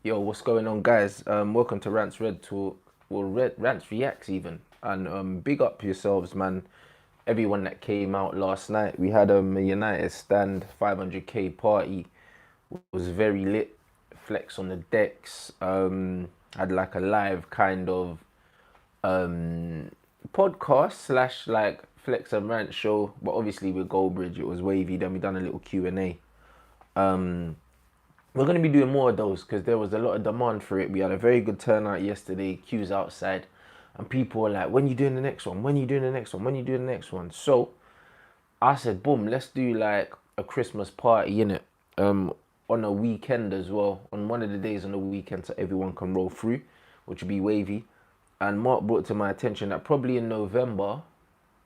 Yo, what's going on, guys? Welcome to Rants Red Talk, or Rants Reacts even, and big up yourselves, man. Everyone that came out last night, we had a United stand 500k party. Was very lit. Flex on the decks. Had like a live kind of um podcast slash like flex and rant show, but obviously with Goldbridge it was wavy. Then we done a little Q&A. Um, we're going to be doing more of those because there was a lot of demand for it. We had a very good turnout yesterday, queues outside, and people were like, when you doing the next one? When you doing the next one? When you doing the next one? So I said, boom, let's do like a Christmas party in it. On a weekend as well, on one of the days on the weekend, so everyone can roll through, which would be wavy. And Mark brought to my attention that probably in November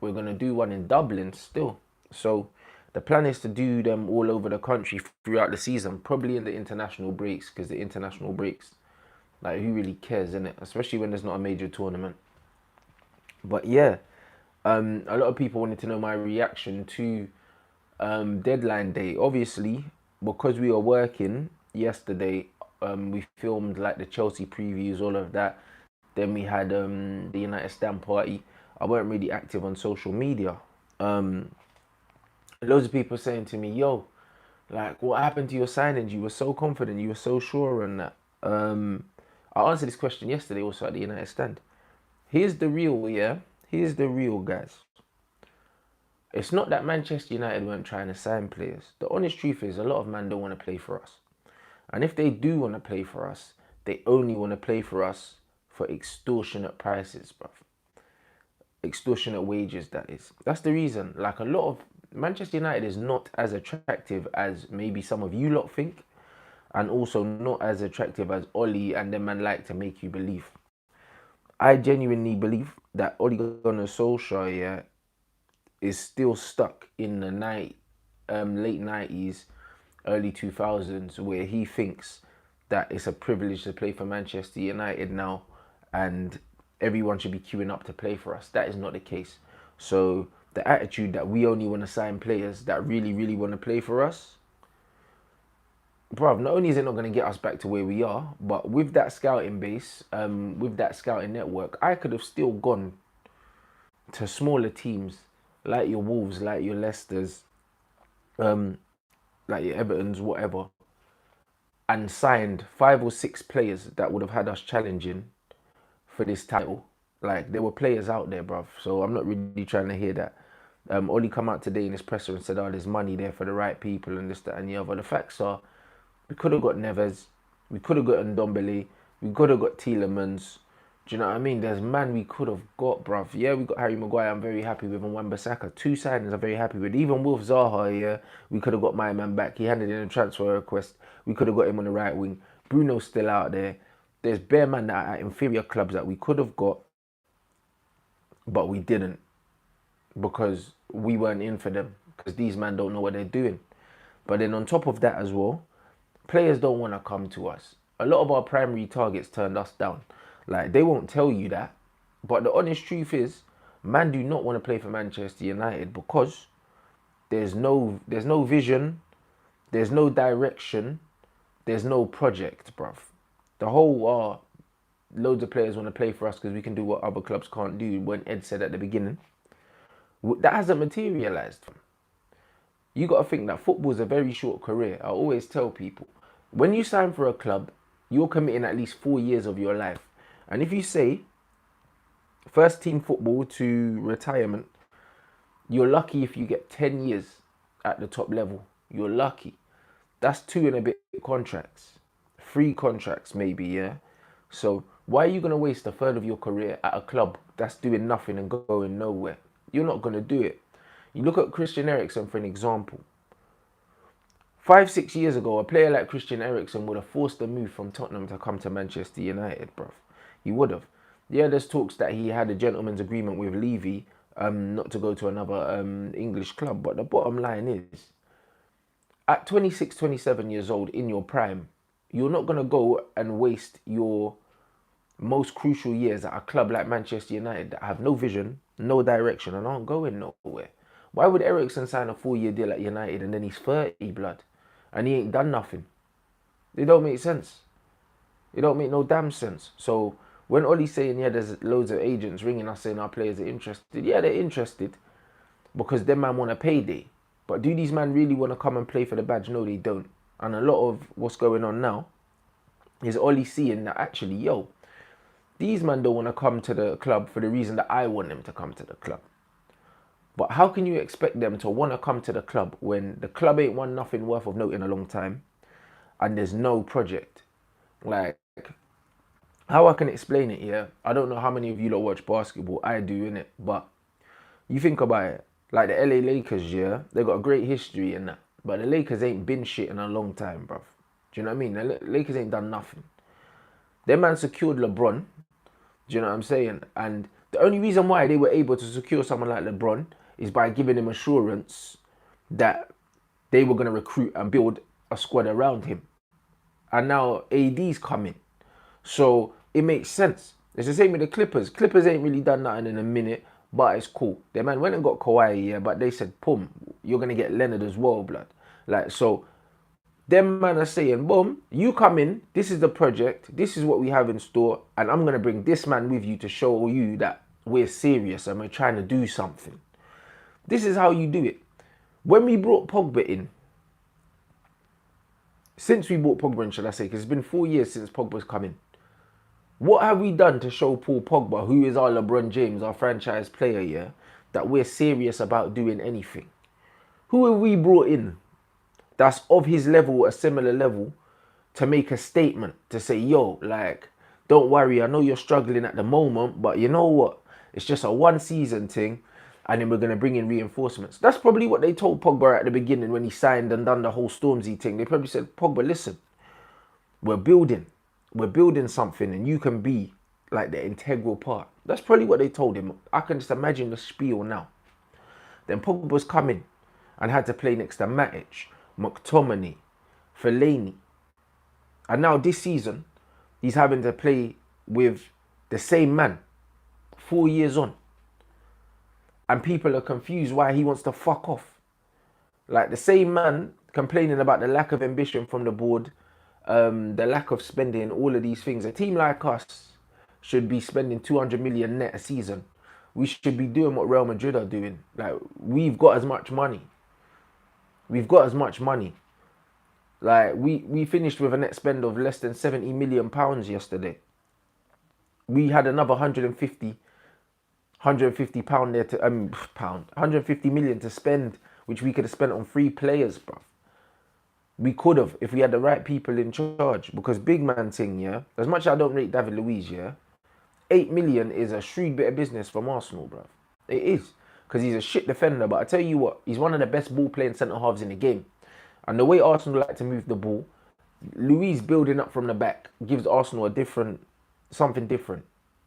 we're gonna do one in Dublin still. So the plan is to do them all over the country throughout the season, probably in the international breaks, because the international breaks, like who really cares in it, especially when there's not a major tournament. But yeah, a lot of people wanted to know my reaction to deadline day. Obviously, because we were working yesterday, we filmed like the Chelsea previews, all of that. Then we had the United Stand party. I weren't really active on social media. Um, Loads of people saying to me, "Yo, like, what happened to your signings? You were so confident, you were so sure on that." I answered this question yesterday also at the United Stand. Here's the real, yeah. Here's the real, guys. It's not that Manchester United weren't trying to sign players. The honest truth is, a lot of men don't want to play for us. And if they do want to play for us, they only want to play for us for extortionate prices, bruv. Extortionate wages, that is. That's the reason. Like, a lot of Manchester United is not as attractive as maybe some of you lot think, and also not as attractive as Ollie and them man like to make you believe. I genuinely believe that Ole Gunnar Solskjaer, yeah, is still stuck in the late 90s, early 2000s, where he thinks that it's a privilege to play for Manchester United now, and everyone should be queuing up to play for us. That is not the case. So the attitude that we only want to sign players that really, really want to play for us, bruv, not only is it not going to get us back to where we are, but with that scouting base, with that scouting network, I could have still gone to smaller teams like your Wolves, like your Leicesters, um, like your Evertons, whatever, and signed 5 or 6 players that would have had us challenging for this title. Like, there were players out there, bruv. So I'm not really trying to hear that. Oli come out today in his presser and said, "Oh, there's money there for the right people and this, that, and the other." The facts are, we could have got Neves, we could have got Ndombele, we could have got Tielemans. Do you know what I mean? There's man we could have got, bruv. Yeah, we got Harry Maguire. I'm very happy with, and Wan-Bissaka. 2 signings I'm very happy with. Even with Zaha, yeah, we could have got my man back. He handed in a transfer request. We could have got him on the right wing. Bruno's still out there. There's bare man that are at inferior clubs that we could have got, but we didn't because we weren't in for them. Because these men don't know what they're doing. But then on top of that as well, players don't want to come to us. A lot of our primary targets turned us down. Like, they won't tell you that, but the honest truth is, man do not want to play for Manchester United because there's no vision, there's no direction, there's no project, bruv. The whole loads of players want to play for us because we can do what other clubs can't do. When Ed said at the beginning, that hasn't materialized. You got to think that football is a very short career. I always tell people, when you sign for a club, you're committing at least 4 years of your life. And if you say first team football to retirement, you're lucky if you get 10 years at the top level. You're lucky. That's 2 and a bit contracts, 3 contracts maybe, yeah? So why are you going to waste a third of your career at a club that's doing nothing and going nowhere? You're not going to do it. You look at Christian Eriksen for an example. 5, 6 years ago, a player like Christian Eriksen would have forced a move from Tottenham to come to Manchester United, bruv. He would have. Yeah, there's talks that he had a gentleman's agreement with Levy not to go to another English club. But the bottom line is, at 26, 27 years old in your prime, you're not going to go and waste your most crucial years at a club like Manchester United that have no vision, no direction, and aren't going nowhere. Why would Ericsson sign a 4 year deal at United and then he's 30, blood, and he ain't done nothing? It don't make sense. It don't make no damn sense. So when Ollie's saying, yeah, there's loads of agents ringing us saying our players are interested, yeah, they're interested because them man want a payday. But do these men really want to come and play for the badge? No, they don't. And a lot of what's going on now is Ollie seeing that actually, yo, these men don't want to come to the club for the reason that I want them to come to the club. But how can you expect them to want to come to the club when the club ain't won nothing worth of note in a long time and there's no project? Like, how I can explain it, yeah? I don't know how many of you lot watch basketball. I do, innit? But you think about it, like the LA Lakers, yeah? They got a great history in that. But the Lakers ain't been shit in a long time, bruv. Do you know what I mean? The Lakers ain't done nothing. Their man secured LeBron. Do you know what I'm saying? And the only reason why they were able to secure someone like LeBron is by giving him assurance that they were going to recruit and build a squad around him. And now AD's coming. So it makes sense. It's the same with the Clippers. Clippers ain't really done nothing in a minute, but it's cool. Their man went and got Kawhi, yeah, but they said, boom, you're going to get Leonard as well, blood. Like, so them man are saying, boom, you come in, this is the project, this is what we have in store, and I'm going to bring this man with you to show you that we're serious and we're trying to do something. This is how you do it. When we brought Pogba in, since we brought Pogba in, should I say, because it's been 4 years since Pogba's come in, what have we done to show Paul Pogba, who is our LeBron James, our franchise player, yeah, that we're serious about doing anything? Who have we brought in that's of his level, a similar level, to make a statement, to say, yo, like, don't worry, I know you're struggling at the moment, but you know what? It's just a one season thing, and then we're going to bring in reinforcements. That's probably what they told Pogba at the beginning when he signed and done the whole Stormzy thing. They probably said, Pogba, listen, we're building something, and you can be like the integral part. That's probably what they told him. I can just imagine the spiel now. Then Pogba's coming and had to play next to Matic, McTominay, Fellaini. And now this season, he's having to play with the same man 4 years on. And people are confused why he wants to fuck off. Like the same man complaining about the lack of ambition from the board, the lack of spending, all of these things. A team like us should be spending 200 million net a season. We should be doing what Real Madrid are doing. Like, we've got as much money. Like, we finished with a net spend of less than £70 million yesterday. We had another 150 pound there to pound 150 million to spend, which we could have spent on 3 players, bro. We could have, if we had the right people in charge. Because big man thing, yeah, as much as I don't rate David Luiz, yeah, 8 million is a shrewd bit of business from Arsenal, bro. It is, because he's a shit defender. But I tell you what, he's one of the best ball playing centre halves in the game. And the way Arsenal like to move the ball, Luiz building up from the back gives Arsenal something different.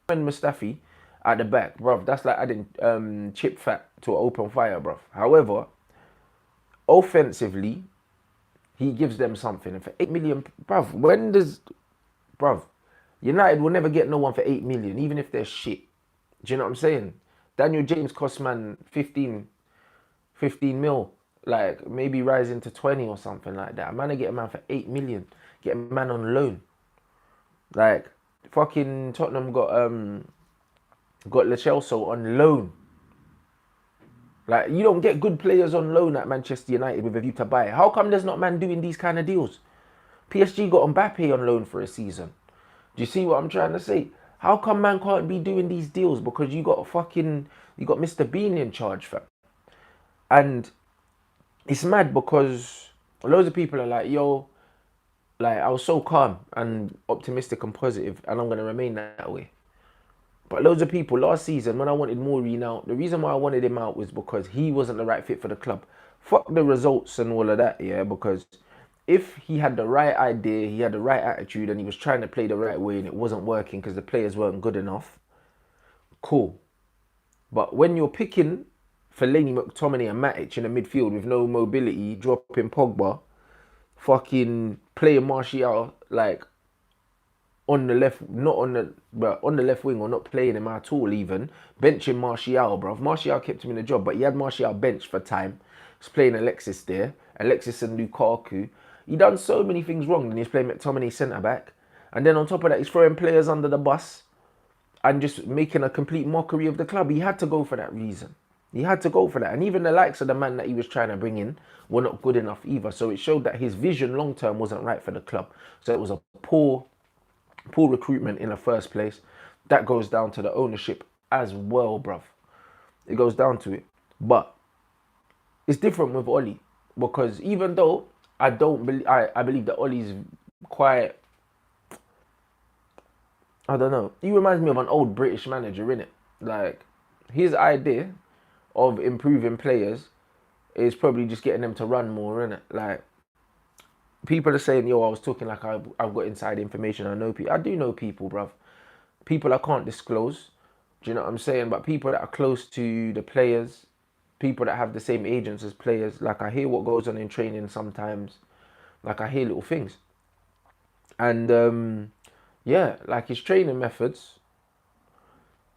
And Mustafi at the back, bruv, that's like adding chip fat to an open fire, bruv. However, offensively, he gives them something. And for 8 million, bruv, United will never get no one for 8 million, even if they're shit. Do you know what I'm saying? Daniel James cost man 15 mil, like maybe rising to 20 or something like that. Man, I get a man for 8 million, get a man on loan. Like, fucking Tottenham got Lo Celso on loan. Like, you don't get good players on loan at Manchester United with a view to buy. How come there's not man doing these kind of deals? PSG got Mbappe on loan for a season. Do you see what I'm trying to say? How come man can't be doing these deals? Because you got Mr. Bean in charge, fam. And it's mad because loads of people are like, yo, like, I was so calm and optimistic and positive, and I'm going to remain that way. But loads of people, last season, when I wanted Maureen out, the reason why I wanted him out was because he wasn't the right fit for the club. Fuck the results and all of that, yeah, because if he had the right idea, he had the right attitude, and he was trying to play the right way and it wasn't working because the players weren't good enough, cool. But when you're picking Fellaini, McTominay and Matic in the midfield with no mobility, dropping Pogba, fucking playing Martial, like, on the left, on the left wing, or not playing him at all even, benching Martial, bruv. Martial kept him in the job, but he had Martial benched for time. He's playing Alexis there, Alexis and Lukaku. He done so many things wrong, and he's playing McTominay centre-back. And then on top of that, he's throwing players under the bus and just making a complete mockery of the club. He had to go for that reason. He had to go for that. And even the likes of the man that he was trying to bring in were not good enough either. So it showed that his vision long term wasn't right for the club. So it was a poor recruitment in the first place. That goes down to the ownership as well, bruv. It goes down to it. But it's different with Oli, because even though I don't believe I believe that Oli's quite, I don't know. He reminds me of an old British manager, innit? Like, his idea of improving players is probably just getting them to run more, innit? Like, people are saying, yo, I was talking like I've got inside information. I know people. I do know people, bruv. People I can't disclose. Do you know what I'm saying? But people that are close to the players, people that have the same agents as players, like, I hear what goes on in training sometimes. Like, I hear little things. And yeah, like, his training methods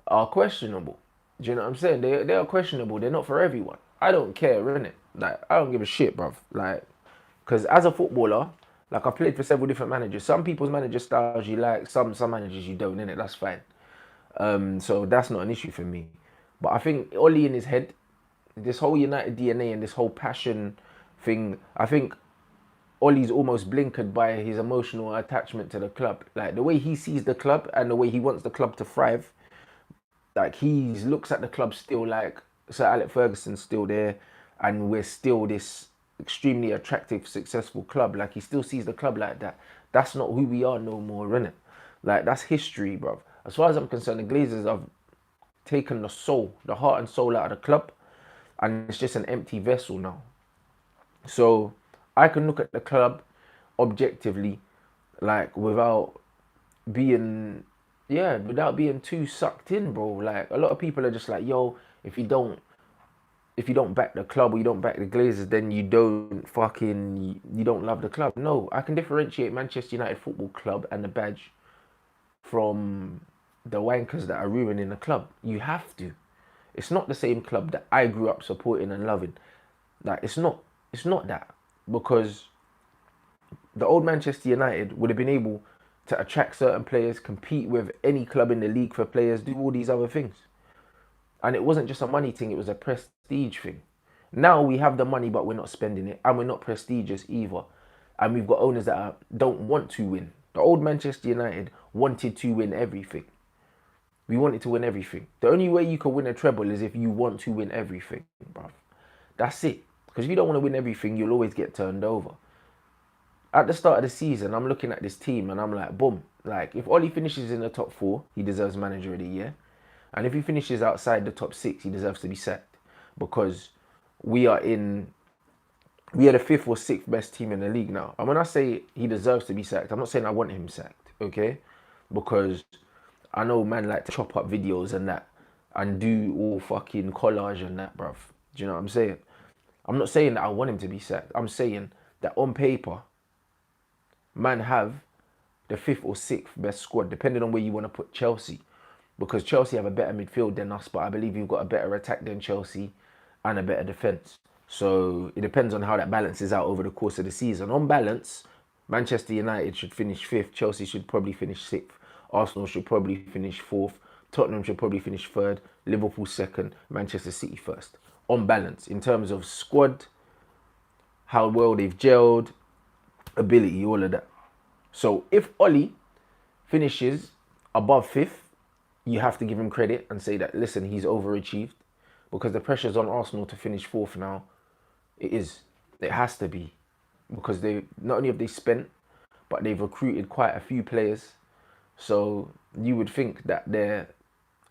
are questionable. Do you know what I'm saying? They are questionable. They're not for everyone. I don't care, innit? Like, I don't give a shit, bruv. Like, because as a footballer, like, I've played for several different managers. Some people's manager styles you like, some managers you don't, innit? That's fine. So that's not an issue for me. But I think Oli in his head, this whole United DNA and this whole passion thing, I think Ollie's almost blinkered by his emotional attachment to the club. Like, the way he sees the club and the way he wants the club to thrive, like, he looks at the club still like Sir Alex Ferguson's still there, and we're still this extremely attractive, successful club. Like, he still sees the club like that. That's not who we are no more, innit? Like, that's history, bro. As far as I'm concerned, the Glazers have taken the soul, the heart and soul out of the club, and it's just an empty vessel now. So I can look at the club objectively, like, without being, yeah, without being too sucked in, bro. Like, a lot of people are just like, yo, if you don't back the club or you don't back the Glazers, then you don't love the club. No, I can differentiate Manchester United Football Club and the badge from the wankers that are ruining the club. You have to. It's not the same club that I grew up supporting and loving. Like, it's not. It's not that, because the old Manchester United would have been able to attract certain players, compete with any club in the league for players, do all these other things. And it wasn't just a money thing, it was a prestige thing. Now we have the money, but we're not spending it, and we're not prestigious either. And we've got owners that don't want to win. The old Manchester United wanted to win everything. We wanted to win everything. The only way you can win a treble is if you want to win everything, bruv. That's it. Because if you don't want to win everything, you'll always get turned over. At the start of the season, I'm looking at this team and I'm like, boom. Like, if Oli finishes in the top 4, he deserves manager of the year. And if he finishes outside the top 6, he deserves to be sacked. Because we are the 5th or 6th best team in the league now. And when I say he deserves to be sacked, I'm not saying I want him sacked, okay? Because I know man like to chop up videos and that and do all fucking collage and that, bruv. Do you know what I'm saying? I'm not saying that I want him to be sacked. I'm saying that on paper, man have the 5th or 6th best squad, depending on where you want to put Chelsea. Because Chelsea have a better midfield than us, but I believe you've got a better attack than Chelsea and a better defence. So it depends on how that balances out over the course of the season. On balance, Manchester United should finish 5th, Chelsea should probably finish 6th, Arsenal should probably finish 4th, Tottenham should probably finish 3rd, Liverpool 2nd, Manchester City 1st. On balance, in terms of squad, how well they've gelled, ability, all of that. So if Oli finishes above 5th, you have to give him credit and say that, listen, he's overachieved, because the pressure's on Arsenal to finish 4th now. It is. It has to be, because they not only have they spent, but they've recruited quite a few players. So you would think that they're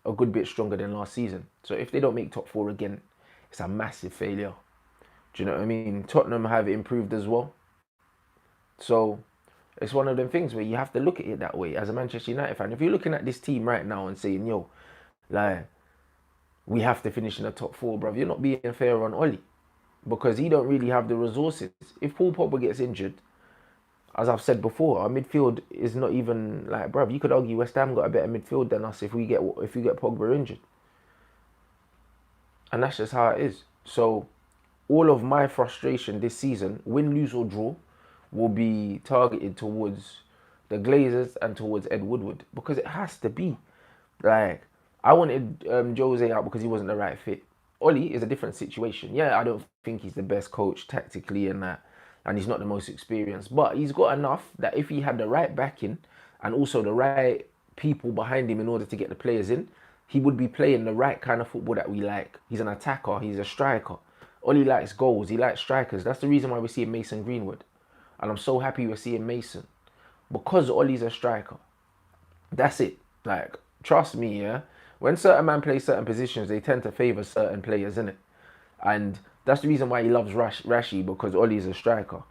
a good bit stronger than last season. So if they don't make top 4 again, it's a massive failure. Do you know what I mean? Tottenham have improved as well. So it's one of them things where you have to look at it that way as a Manchester United fan. If you're looking at this team right now and saying, yo, like, we have to finish in the top 4, bruv, you're not being fair on Oli, because he don't really have the resources. If Paul Pogba gets injured, as I've said before, our midfield is not even, like, bruv, you could argue West Ham got a better midfield than us if we get Pogba injured. And that's just how it is. So all of my frustration this season, win, lose or draw, will be targeted towards the Glazers and towards Ed Woodward because it has to be. Like, I wanted Jose out because he wasn't the right fit. Oli is a different situation. Yeah, I don't think he's the best coach tactically and that, and he's not the most experienced, but he's got enough that if he had the right backing and also the right people behind him in order to get the players in, he would be playing the right kind of football that we like. He's an attacker, he's a striker. Oli likes goals, he likes strikers. That's the reason why we're seeing Mason Greenwood. And I'm so happy we're seeing Mason because Oli's a striker. That's it. Like, trust me, yeah. When certain man play certain positions, they tend to favour certain players, innit? And that's the reason why he loves Rashi because Oli's a striker.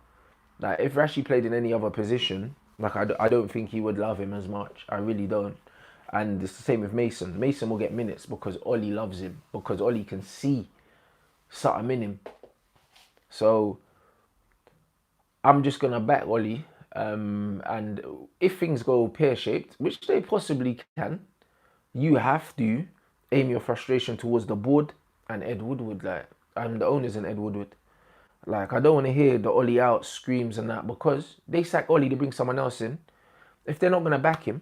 Like, if Rashi played in any other position, like, I don't think he would love him as much. I really don't. And it's the same with Mason. Mason will get minutes because Oli loves him, because Oli can see something in him. So I'm just going to back Oli. And if things go pear-shaped, which they possibly can, you have to aim your frustration towards the board and Ed Woodward. Like, I'm the owners in Ed Woodward. Like, I don't want to hear the Oli out screams and that because they sack Oli to bring someone else in. If they're not going to back him,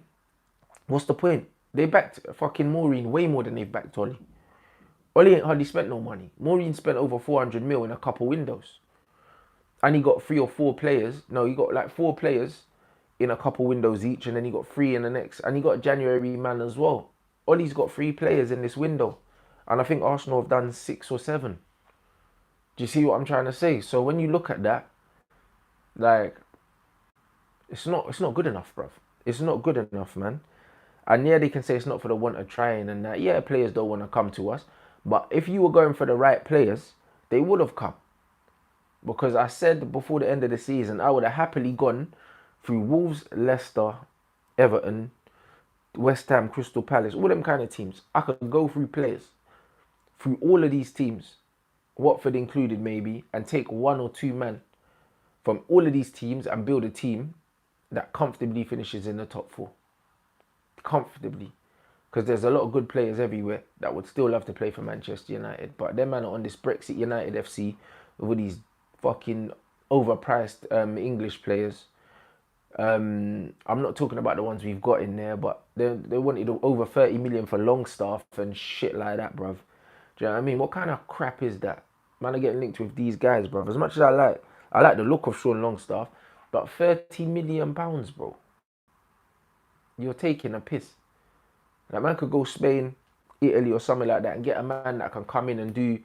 what's the point? They backed fucking Maureen way more than they've backed Oli. Oli ain't hardly spent no money. Maureen spent over 400 mil in a couple windows. And he got 3 or 4 players. No, he got like 4 players in a couple windows each, and then he got 3 in the next. And he got a January man as well. Oli's got 3 players in this window. And I think Arsenal have done 6 or 7. Do you see what I'm trying to say? So when you look at that, like, it's not good enough, bruv. It's not good enough, man. And yeah, they can say it's not for the want of trying and that. Yeah, players don't want to come to us. But if you were going for the right players, they would have come. Because I said before the end of the season, I would have happily gone through Wolves, Leicester, Everton, West Ham, Crystal Palace, all them kind of teams. I could go through players, through all of these teams, Watford included maybe, and take 1 or 2 men from all of these teams and build a team that comfortably finishes in the top 4. Comfortably. Because there's a lot of good players everywhere that would still love to play for Manchester United. But them man are on this Brexit United FC with all these fucking overpriced English players. I'm not talking about the ones we've got in there, but they wanted over 30 million for Longstaff and shit like that, bruv. Do you know what I mean? What kind of crap is that? Man, are getting linked with these guys, bruv. As much as I like the look of Sean Longstaff, but 30 million pounds, bro. You're taking a piss. That man could go Spain, Italy or something like that and get a man that can come in and do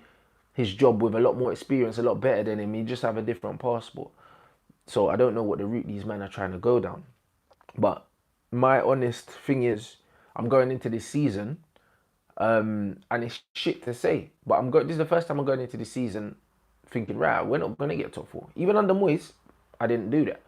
his job with a lot more experience, a lot better than him. He just have a different passport. So I don't know what the route these men are trying to go down. But my honest thing is, I'm going into this season, and it's shit to say, but this is the first time I'm going into this season thinking, right, we're not going to get top 4. Even under Moyes, I didn't do that.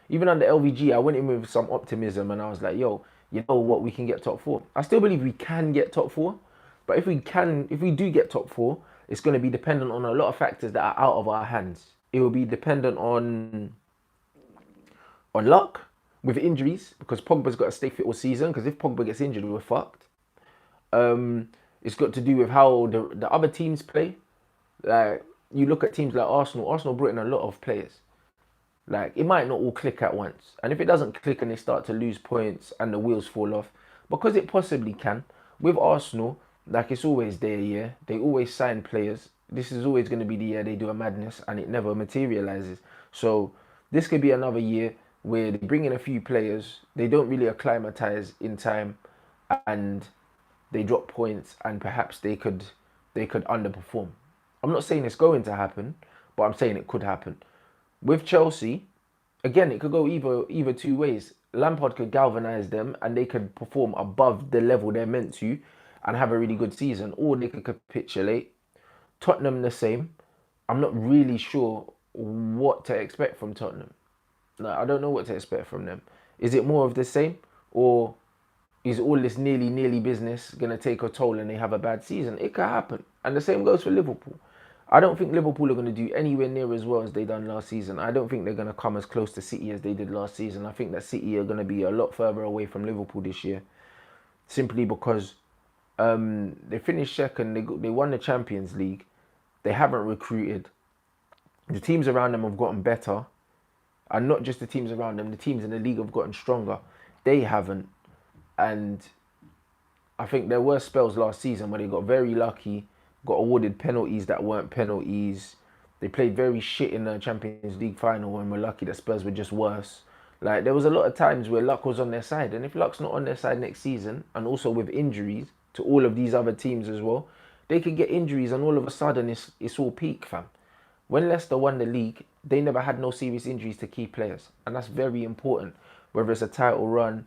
Even under LVG, I went in with some optimism and I was like, yo, you know what, we can get top 4. I still believe we can get top 4, but if we do get top 4, it's going to be dependent on a lot of factors that are out of our hands. It will be dependent on luck with injuries, because Pogba's got to stay fit all season, because if Pogba gets injured, we're fucked. It's got to do with how the other teams play. Like, you look at teams like Arsenal. Arsenal brought in a lot of players. Like, it might not all click at once. And if it doesn't click and they start to lose points and the wheels fall off, because it possibly can, with Arsenal, like, it's always their year. They always sign players. This is always going to be the year they do a madness and it never materializes. So this could be another year where they bring in a few players, they don't really acclimatize in time, and they drop points, and perhaps they could underperform. I'm not saying it's going to happen, but I'm saying it could happen. With Chelsea, again, it could go either 2 ways. Lampard could galvanise them and they could perform above the level they're meant to and have a really good season, or they could capitulate. Tottenham the same. I'm not really sure what to expect from Tottenham. No, I don't know what to expect from them. Is it more of the same, or is all this nearly business going to take a toll and they have a bad season? It could happen. And the same goes for Liverpool. I don't think Liverpool are going to do anywhere near as well as they done last season. I don't think they're going to come as close to City as they did last season. I think that City are going to be a lot further away from Liverpool this year, simply because they finished second. They won the Champions League. They haven't recruited. The teams around them have gotten better. And not just the teams around them, the teams in the league have gotten stronger. They haven't. And I think there were spells last season where they got very lucky, got awarded penalties that weren't penalties. They played very shit in the Champions League final and were lucky that Spurs were just worse. Like, there was a lot of times where luck was on their side. And if luck's not on their side next season, and also with injuries to all of these other teams as well, they could get injuries and all of a sudden it's all peak, fam. When Leicester won the league, they never had no serious injuries to key players. And that's very important. Whether it's a title run,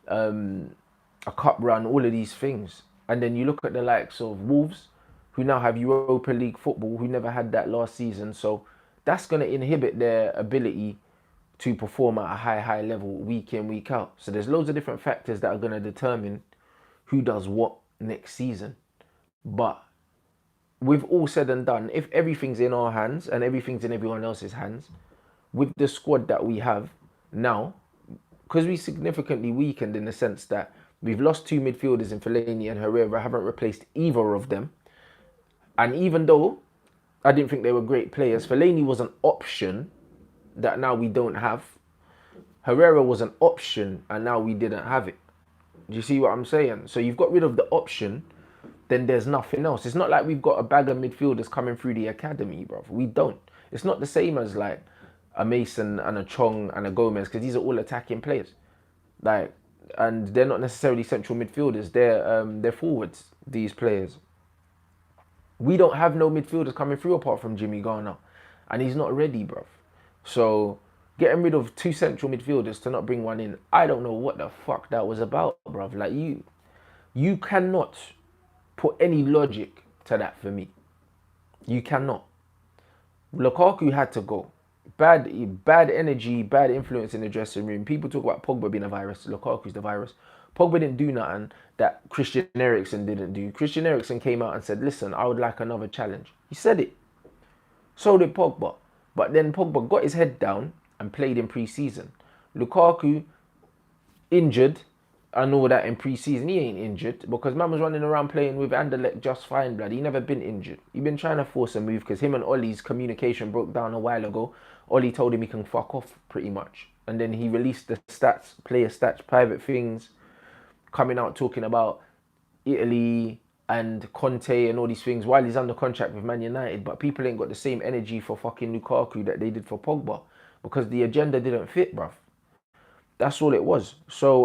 a cup run, all of these things. And then you look at the likes of Wolves, who now have Europa League football, who never had that last season. So that's going to inhibit their ability to perform at a high level week in, week out. So there's loads of different factors that are going to determine who does what next season. But with all said and done, if everything's in our hands and everything's in everyone else's hands, with the squad that we have now, because we significantly weakened in the sense that we've lost two midfielders in Fellaini and Herrera, haven't replaced either of them. And even though I didn't think they were great players, Fellaini was an option that now we don't have. Herrera was an option and now we didn't have it. Do you see what I'm saying? So you've got rid of the option, then there's nothing else. It's not like we've got a bag of midfielders coming through the academy, bro. We don't. It's not the same as like a Mason and a Chong and a Gomez, because these are all attacking players. Like, and they're not necessarily central midfielders. They're forwards, these players. We don't have no midfielders coming through apart from Jimmy Garner. And he's not ready, bro. So getting rid of two central midfielders to not bring one in, I don't know what the fuck that was about, bro. Like, you cannot put any logic to that for me. You cannot. Lukaku had to go. Bad energy, bad influence in the dressing room. People talk about Pogba being a virus. Lukaku's the virus. Pogba didn't do nothing that Christian Eriksen didn't do. Christian Eriksen came out and said, listen, I would like another challenge. He said it. So did Pogba. But then Pogba got his head down and played in pre-season. Lukaku, injured and all that in pre-season. He ain't injured because man was running around playing with Anderlecht just fine, blood. He never been injured. He been trying to force a move because him and Ollie's communication broke down a while ago. Ollie told him he can fuck off pretty much. And then he released the stats, player stats, private things, coming out talking about Italy and Conte and all these things while he's under contract with Man United. But people ain't got the same energy for fucking Lukaku that they did for Pogba because the agenda didn't fit, bruv. That's all it was. So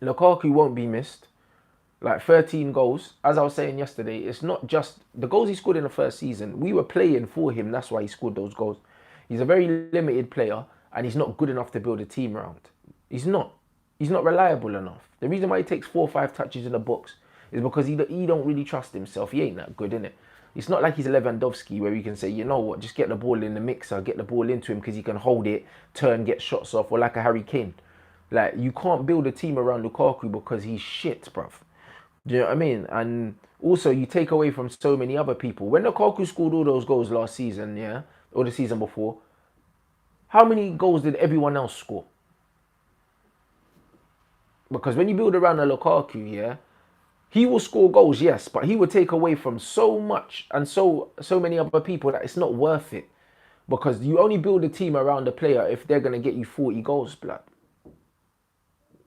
Lukaku won't be missed. Like 13 goals. As I was saying yesterday, it's not just the goals he scored in the first season. We were playing for him. That's why he scored those goals. He's a very limited player and he's not good enough to build a team around. He's not. He's not reliable enough. The reason why he takes 4 or 5 touches in the box is because he don't really trust himself. He ain't that good, innit? It's not like he's Lewandowski where you can say, you know what, just get the ball in the mixer, get the ball into him because he can hold it, turn, get shots off, or like a Harry Kane. Like, you can't build a team around Lukaku because he's shit, bruv. Do you know what I mean? And also, you take away from so many other people. When Lukaku scored all those goals last season, yeah, or the season before, how many goals did everyone else score? Because when you build around a Lukaku, yeah, he will score goals, yes, but he will take away from so much and so many other people that it's not worth it. Because you only build a team around a player if they're going to get you 40 goals, blood.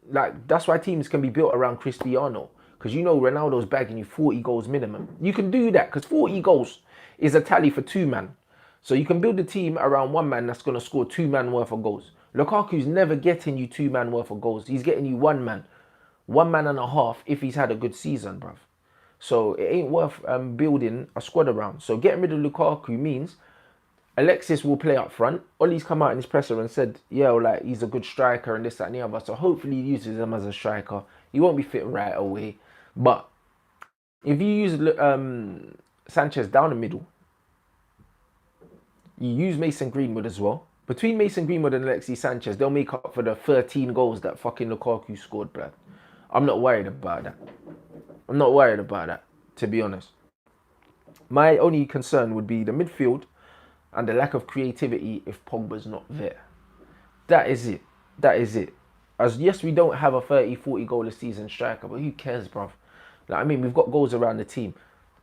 Like, that's why teams can be built around Cristiano. Because you know Ronaldo's bagging you 40 goals minimum. You can do that because 40 goals is a tally for 2 man. So you can build a team around 1 man that's going to score 2 man worth of goals. Lukaku's never getting you 2 man worth of goals. He's getting you 1 man. 1 man and a half if he's had a good season, bruv. So it ain't worth building a squad around. So getting rid of Lukaku means Alexis will play up front. Ollie's come out in his presser and said, yeah, well, like, he's a good striker and this, that and the other. So hopefully he uses him as a striker. He won't be fit right away. But if you use Sanchez down the middle, you use Mason Greenwood as well. Between Mason Greenwood and Alexis Sanchez, they'll make up for the 13 goals that fucking Lukaku scored, bruv. I'm not worried about that. I'm not worried about that, to be honest. My only concern would be the midfield and the lack of creativity if Pogba's not there. That is it. That is it. As yes, we don't have a 30, 40 goal a season striker, but who cares, bruv? Like, I mean, we've got goals around the team.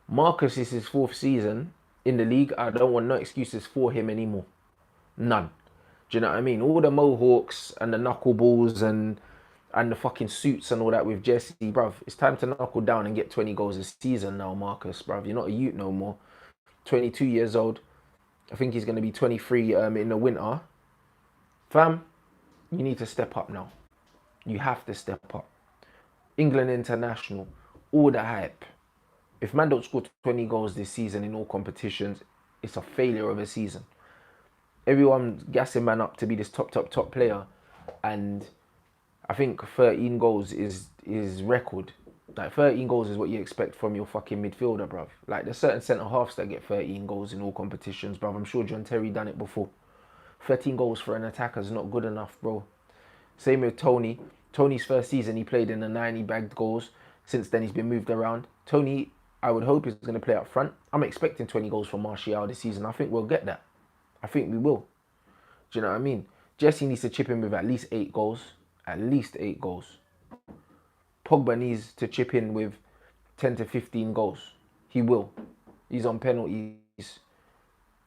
Marcus is his 4th season in the league. I don't want no excuses for him anymore. None. Do you know what I mean? All the mohawks and the knuckleballs and the fucking suits and all that with Jesse, bruv. It's time to knuckle down and get 20 goals a season now, Marcus, bruv. You're not a youth no more. 22 years old. I think he's going to be 23 in the winter. Fam, you need to step up now. You have to step up. England international, all the hype. If man don't score 20 goals this season in all competitions, it's a failure of a season. Everyone's gassing man up to be this top player, and I think 13 goals is record. Like 13 goals is what you expect from your fucking midfielder, bruv. Like there's certain centre halves that get 13 goals in all competitions, bruv. I'm sure John Terry done it before. 13 goals for an attacker is not good enough, bro. Same with Tony. Tony's first season he played in the 9, he bagged goals. Since then he's been moved around. Tony, I would hope, is going to play up front. I'm expecting 20 goals from Martial this season. I think we'll get that. I think we will. Do you know what I mean? Jesse needs to chip in with at least 8 goals. At least 8 goals. Pogba needs to chip in with 10 to 15 goals. He will. He's on penalties.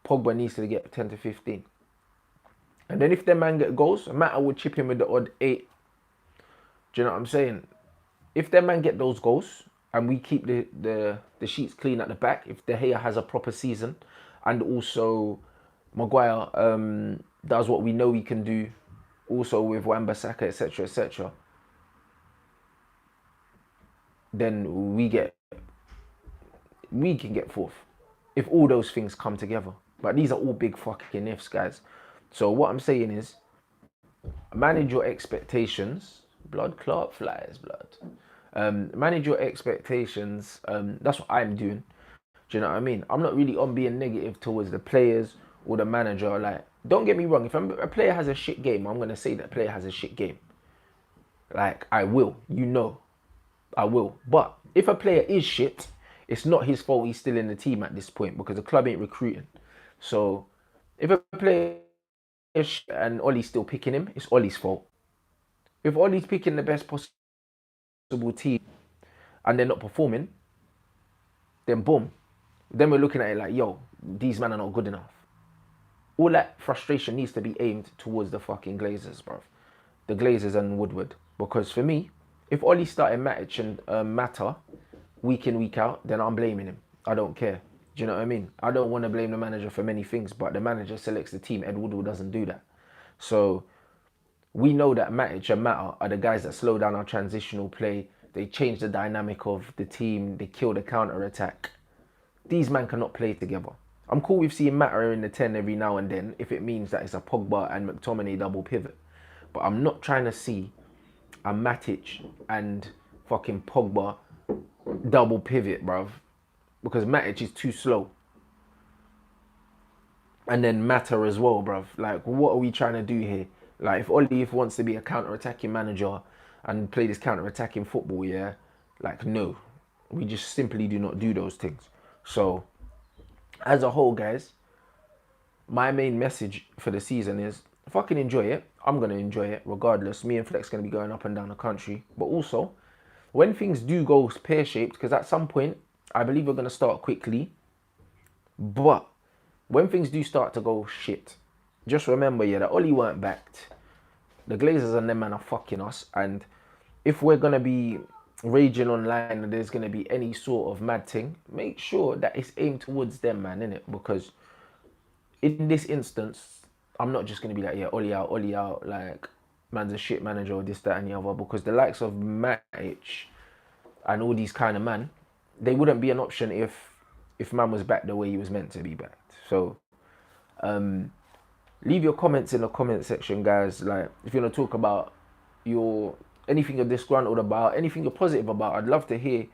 Pogba needs to get 10 to 15. And then if them man get goals, Mata would chip in with the odd 8. Do you know what I'm saying? If them man get those goals and we keep the sheets clean at the back, if De Gea has a proper season and also Maguire does what we know he can do, also with Wan-Bissaka, etc., then we can get fourth if all those things come together. But these are all big fucking ifs, guys. So what I'm saying is, manage your expectations. Blood clot flies, blood. Manage your expectations. That's what I'm doing. Do you know what I mean? I'm not really on being negative towards the players or the manager. Like, don't get me wrong. If a player has a shit game, I'm gonna say that player has a shit game. Like, I will. You know, I will. But if a player is shit, it's not his fault he's still in the team at this point because the club ain't recruiting. So, if a player is shit and Ollie's still picking him, it's Ollie's fault. If Ollie's picking the best possible team and they're not performing, then boom. Then we're looking at it like, yo, these men are not good enough. All that frustration needs to be aimed towards the fucking Glazers, bruv. The Glazers and Woodward. Because for me, if Ollie started Matic and Mata week in, week out, then I'm blaming him. I don't care. Do you know what I mean? I don't want to blame the manager for many things, but the manager selects the team. Ed Woodward doesn't do that. So we know that Matic and Mata are the guys that slow down our transitional play. They change the dynamic of the team. They kill the counter-attack. These men cannot play together. I'm cool with seeing Mata in the 10 every now and then if it means that it's a Pogba and McTominay double pivot. But I'm not trying to see a Matic and fucking Pogba double pivot, bruv. Because Matic is too slow. And then Mata as well, bruv. Like, what are we trying to do here? Like, if Ollie wants to be a counter-attacking manager and play this counter-attacking football, yeah, like, no. We just simply do not do those things. So, as a whole, guys, my main message for the season is fucking enjoy it. I'm going to enjoy it regardless. Me and Flex going to be going up and down the country. But also, when things do go pear-shaped, because at some point, I believe we're going to start quickly. But when things do start to go shit, just remember, yeah, that Ollie weren't backed. The Glazers and them man are fucking us. And if we're going to be raging online and there's going to be any sort of mad thing, make sure that it's aimed towards them, man, innit? Because in this instance, I'm not just going to be like, yeah, Ollie out, like, man's a shit manager or this, that, and the other. Because the likes of Matic and all these kind of man, they wouldn't be an option if man was backed the way he was meant to be backed. So, leave your comments in the comment section, guys. Like, if you want to talk about anything you're disgruntled about, anything you're positive about, I'd love to hear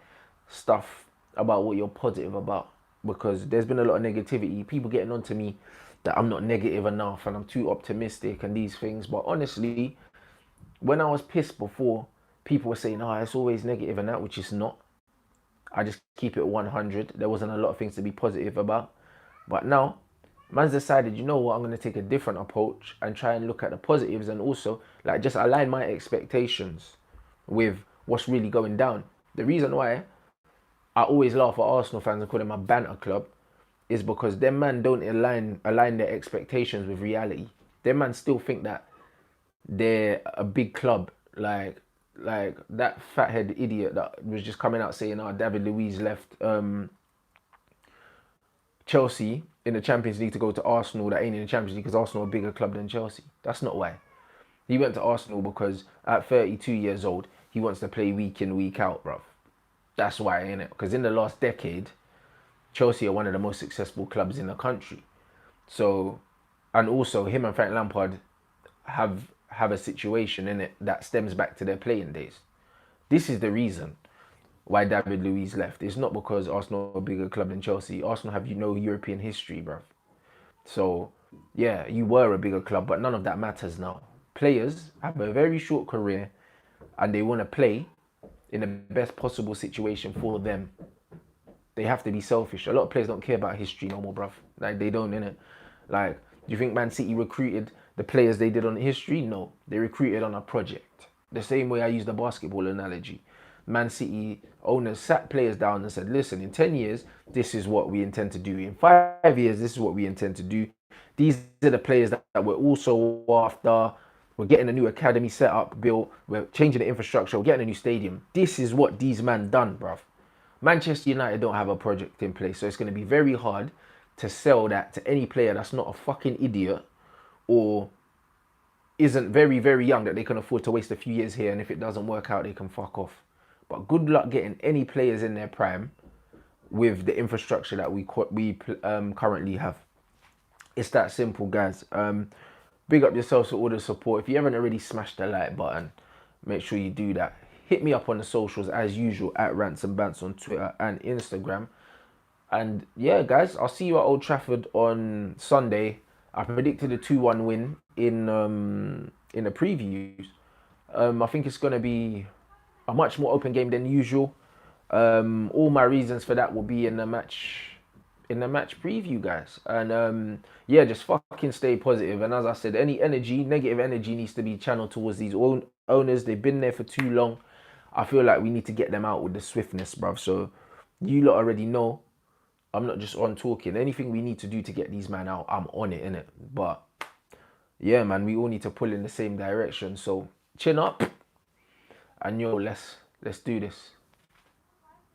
stuff about what you're positive about. Because there's been a lot of negativity. People getting on to me that I'm not negative enough and I'm too optimistic and these things. But honestly, when I was pissed before, people were saying, oh, it's always negative and that, which is not. I just keep it 100. There wasn't a lot of things to be positive about. But now, man's decided, you know what, I'm going to take a different approach and try and look at the positives and also, like, just align my expectations with what's really going down. The reason why I always laugh at Arsenal fans and call them a banter club is because them man don't align their expectations with reality. them man still think that they're a big club. Like that fathead idiot that was just coming out saying, "Oh, David Luiz left Chelsea in the Champions League to go to Arsenal. That ain't in the Champions League because Arsenal are a bigger club than Chelsea." That's not why. He went to Arsenal because at 32 years old, he wants to play week in, week out, bruv. That's why, innit? Because in the last decade, Chelsea are one of the most successful clubs in the country. So, and also him and Frank Lampard have a situation in it that stems back to their playing days. This is the reason why David Luiz left. It's not because Arsenal are a bigger club than Chelsea. Arsenal have no European history, bruv. So, yeah, you were a bigger club, but none of that matters now. Players have a very short career and they want to play in the best possible situation for them. They have to be selfish. A lot of players don't care about history no more, bruv. Like, they don't, innit? Like, do you think Man City recruited the players they did on history? No. They recruited on a project. The same way I use the basketball analogy. Man City owners sat players down and said, listen, in 10 years, this is what we intend to do. In 5 years, this is what we intend to do. These are the players that we're also after. We're getting a new academy set up, built. We're changing the infrastructure. We're getting a new stadium. This is what these man done, bruv. Manchester United don't have a project in place, so it's going to be very hard to sell that to any player that's not a fucking idiot or isn't very, very young that they can afford to waste a few years here, and if it doesn't work out, they can fuck off. But good luck getting any players in their prime with the infrastructure that we currently have. It's that simple, guys. Big up yourselves for all the support. If you haven't already smashed the like button, make sure you do that. Hit me up on the socials as usual at Rants and Bants on Twitter and Instagram. And yeah, guys, I'll see you at Old Trafford on Sunday. I predicted a 2-1 win in the previews. I think it's going to be a much more open game than usual. All my reasons for that will be in the match preview, guys. And yeah, just fucking stay positive. And as I said, any negative energy needs to be channeled towards these owners. They've been there for too long. I feel like we need to get them out with the swiftness, bruv. So you lot already know I'm not just on talking. Anything we need to do to get these men out, I'm on it, innit? But yeah, man, we all need to pull in the same direction. So chin up and yo, let's do this.